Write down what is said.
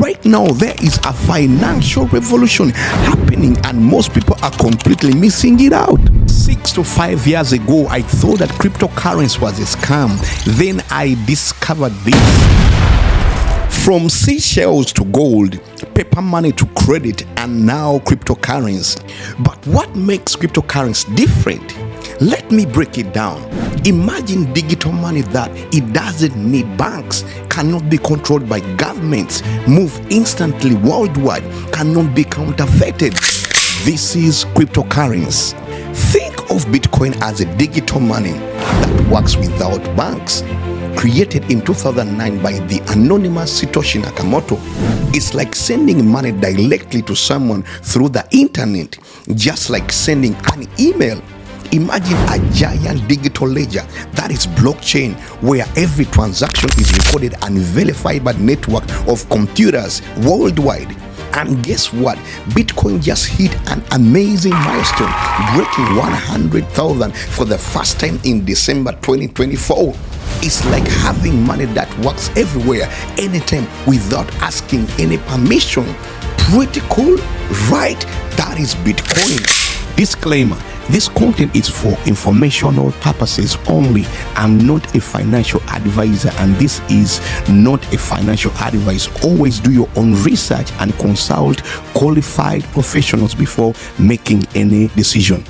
Right now, there is a financial revolution happening, and most people are completely missing it out. 6 to 5 years ago, I thought that cryptocurrency was a scam. Then I discovered this. From seashells to gold, paper money to credit, and now cryptocurrency. But what makes cryptocurrency different? Let me break it down. Imagine digital money that it doesn't need banks, cannot be controlled by governments, move instantly worldwide, cannot be counterfeited. This is cryptocurrency. Think of Bitcoin as a digital money that works without banks. Created in 2009 by the anonymous Satoshi Nakamoto, it's like sending money directly to someone through the internet, just like sending an email. Imagine a giant digital ledger that is blockchain, where every transaction is recorded and verified by a network of computers worldwide. And guess what? Bitcoin just hit an amazing milestone, breaking 100,000 for the first time in December 2024. It's like having money that works everywhere, anytime, without asking any permission. Pretty cool, right? That is Bitcoin. Disclaimer: this content is for informational purposes only. I'm not a financial advisor, and this is not a financial advice. Always do your own research and consult qualified professionals before making any decision.